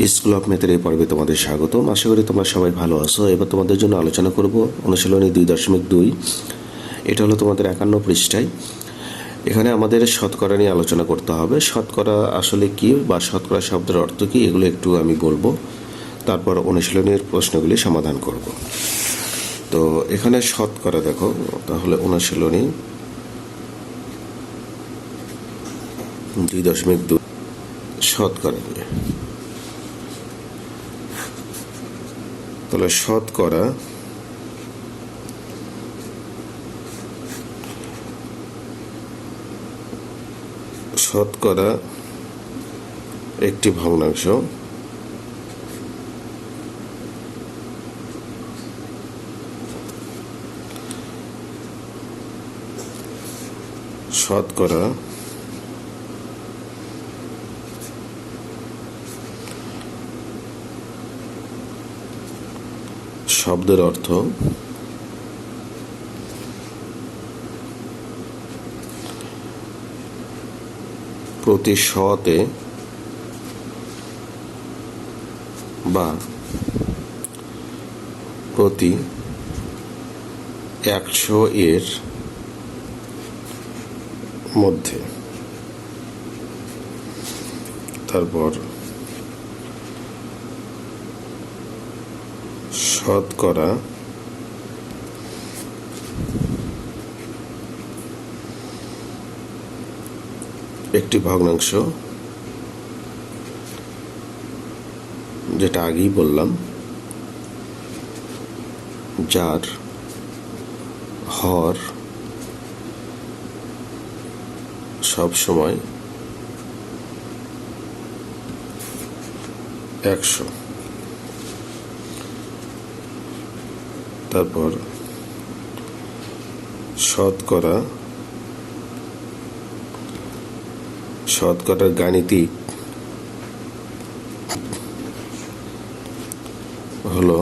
School of ম্যাথের এই পর্বে তোমাদের স্বাগতম। আশা করি তোমরা সবাই ভালো আছো। এবার তোমাদের জন্য আলোচনা করব অনুশীলনী 2.2। এটা হলো তোমাদের 51 পৃষ্ঠায়। এখানে আমাদের শতকরা নিয়ে আলোচনা করতে হবে। শতকরা আসলে কি বা শতকরা শব্দের অর্থ কি এগুলো একটু আমি বলবো, তারপর অনুশীলনীর প্রশ্নগুলি সমাধান করব। তো এখানে শতকরা দেখো, তাহলে অনুশীলনী 2.2 শতকরা নিয়ে। তাহলে শতকরা একটি ভগ্নাংশ শতকরা শব্দের অর্থ প্রতি শতে বা প্রতি 100 এর মধ্যে। তারপর শতকরা একটি ভগ্নাংশ, যেটা আগেই বললাম, যার হর সব সময় 100। তারপর শতকরার গাণিতিক হলো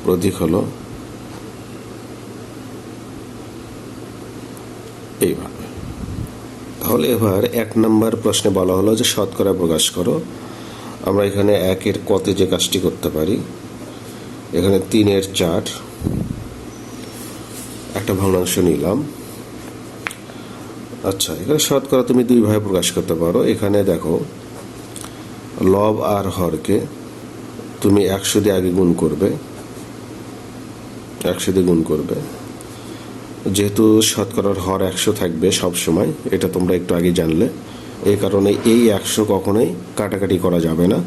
প্রতীক হলো এইভাবে। তাহলে এবার 1 নম্বর প্রশ্নে বলা হলো যে শতকরা প্রকাশ করো। আমরা এখানে 1-এর কতে যে কাজটি করতে পারি, এখানে 3-এর 4 একটা ভগ্নাংশ নিলাম। আচ্ছা, এখানে শতকরা তুমি 2 ভাবে প্রকাশ করতে পারো। এখানে দেখো, লব আর হরকে তুমি 100 দিয়ে আগে গুণ করবে, 100 দিয়ে গুণ করবে। যেহেতু শতকরার হর 100 থাকবে সব সময়, এটা তোমরা একটু আগে জানলে, এই কারণে এই 100 কখনোই কাটাকাটি করা যাবে না।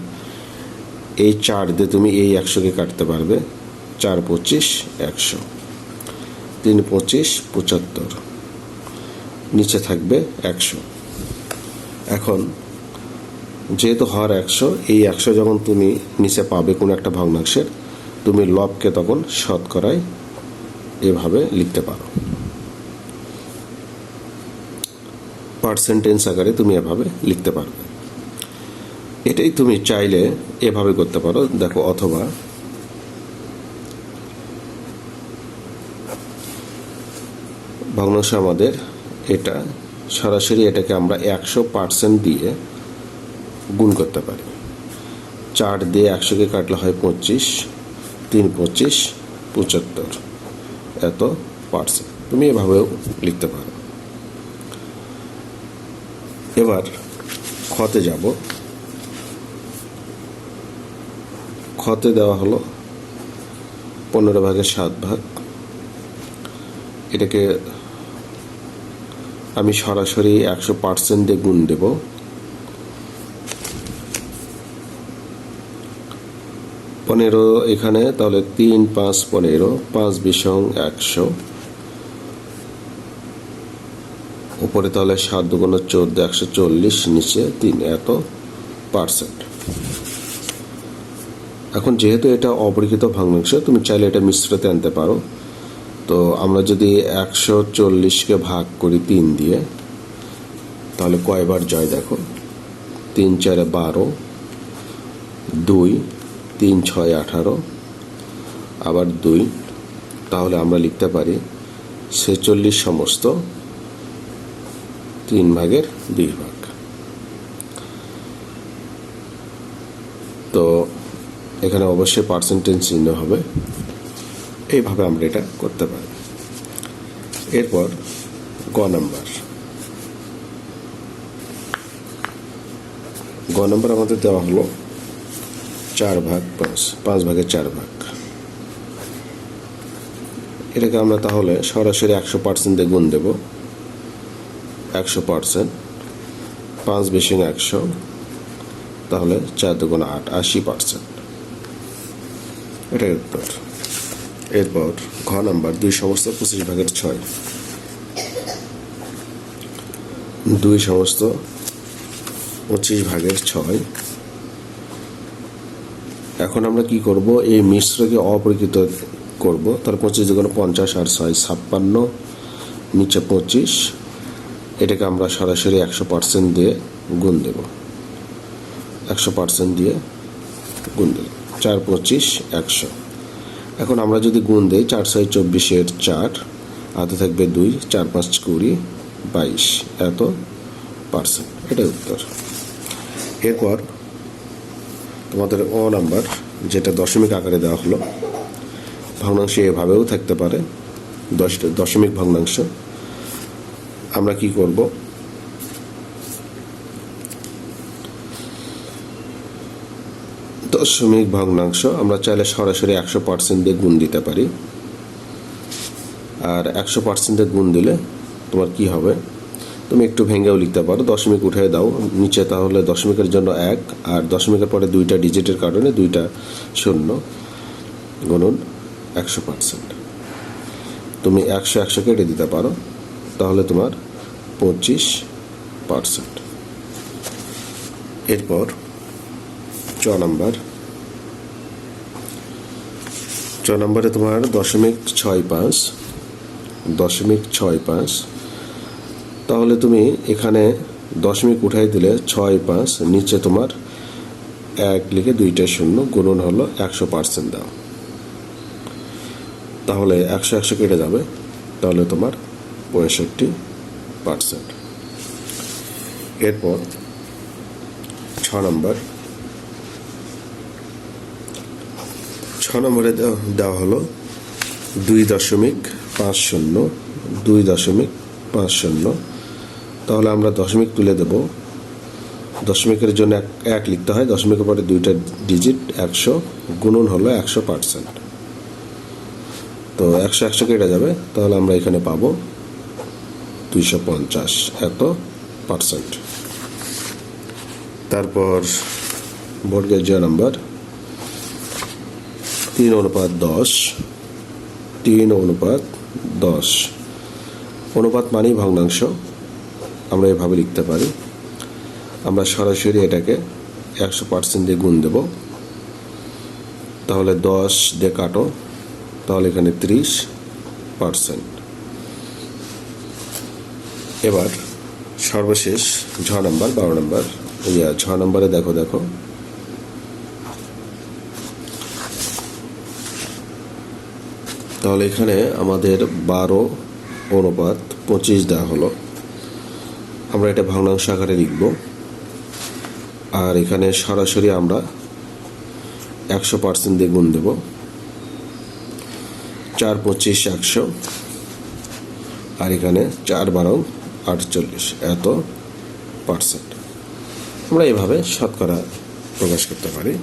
এই 4 দিয়ে তুমি এই 100কে কাটতে পারবে। 4 25 100, 3 25 75, নিচে থাকবে 100। এখন যেহেতু হর 100, এই 100 যখন তুমি নিচে পাবে কোনো একটা ভগ্নাংশের, তুমি লবকে তখন শতকরায় এভাবে লিখতে পারো, পার্সেন্টেজ আকারে তুমি এভাবে লিখতে পারবে। এটাই তুমি চাইলে এভাবে করতে পারো। দেখো, অথবা ভগ্নাংশ আমাদের এটা, সরাসরি এটাকে আমরা 100% দিয়ে গুণ করতে পারি। 4 দিয়ে 100কে কাটলে হয় 25, 3 25 75, এত পার্সেন্ট। তুমি এভাবেও লিখতে পারো। এবার খতে যাব। খতে দেওয়া হলো 15/7। এটাকে আমি সরাসরি 100% দিয়ে গুণ দেব। 15 এখানে, তাহলে 3 5 15, 5 20 100, উপরে তাহলে 7 2 14 140, নিচে 3, এত পার্সেন্ট। এখন যেহেতু এটা অপরিকৃত ভগ্নাংশ, তুমি চাইলে এটা মিশ্রতে আনতে পারো। তো আমরা যদি 140কে ভাগ করি 3 দিয়ে, তাহলে কয়বার জয় দেখো, 3 4 12, 2 3 6 18, আবার 2, তাহলে আমরা লিখতে পারি 46 সমস্ত 3 ভাগের 2 ভাগ। এখানে অবশ্যই পার্সেন্টেজ চিহ্ন হবে। এইভাবে আমরা এটা করতে পারি। এরপর গ নাম্বার আমাদের দেওয়া হলো 4/5, 5 ভাগের 4 ভাগ। এটাকে আমরা তাহলে সরাসরি 100% দিয়ে গুণ দেব। 100%, 5 বেশি 100, তাহলে 4 দুগুণ 8, 80%। এটাই উত্তর। এরপর ঘ নাম্বার 2 সমস্ত 25 ভাগের 6। 2 সমস্ত 25 ভাগের 6। এখন আমরা কি করব, এই মিশ্রকে অপরিকৃত করব। তার 25 দুগুণ 50 আর 6 56, নিচে 25। এটাকে আমরা সরাসরি 100% দিয়ে গুণ দেব। 100% দিয়ে গুণ দেব। 4 25 100। এখন আমরা যদি গুণ দেই, 4 6 24 4, হাতে থাকবে 2, 4 5 20, 22 এত পার্সেন্ট। এটাই উত্তর। এরপর তোমাদের অ নাম্বার, যেটা দশমিক আকারে দেওয়া হলো, ভগ্নাংশ এভাবেও থাকতে পারে, দশমিক ভগ্নাংশ। আমরা কি করব, দশমিক ভগ্নাংশ আমরা চাইলে সরাসরি 100% দিয়ে গুণ দিতে পারি। আর 100% দিয়ে গুণ দিলে তোমার কি হবে, তুমি একটু ভেঙেও লিখতে পারো। দশমিক উঠে দাও নিচে, তাহলে দশমিকের জন্য 1, আর দশমিকের পরে 2টা ডিজিটের কারণে 2টা শূন্য, গুণন 100%। তুমি 100 কেটে দিতে পারো, তাহলে তোমার 25%। এরপর চ নাম্বারে তোমার 0.65, তাহলে তুমি এখানে দশমিক উঠাই দিলে 6 5, নিচে তোমার 1 লিখে 2টা শূন্য, গুণন হলো 100% দাও। তাহলে 100 কেটে যাবে, তাহলে তোমার 65%। এরপর 6 নম্বরে দেওয়া হলো 2.50, তাহলে আমরা দশমিক তুলে দেব। দশমিকের জন্য 1 লিখতে হয়, দশমিকের পরে 2টা ডিজিট 100, গুণন হলো 100%। তো 100 কেটে যাবে, তাহলে আমরা এখানে পাবো 250 এত পার্সেন্ট। তারপর বর্গের জ নাম্বার 3:10, 3:10। অনুপাত মানেই ভগ্নাংশ, আমরা এভাবে লিখতে পারি। আমরা সরাসরি এটাকে 100% দিয়ে গুণ দেব। তাহলে 10 দিয়ে কাটো, তাহলে এখানে 30%। এবার সর্বশেষ ঝ নাম্বার 12 নম্বর। ছ নম্বরে দেখো তাহলে এখানে আমাদের 12:25 দেওয়া হলো। আমরা এটা ভগ্নাংশ আকারে লিখব। আর এখানে সরাসরি আমরা 100% দিয়ে গুণ দেব। 4 25 100, আর এখানে 4 12 48 এত পার্সেন্ট। আমরা এভাবে শতকরা প্রকাশ করতে পারি।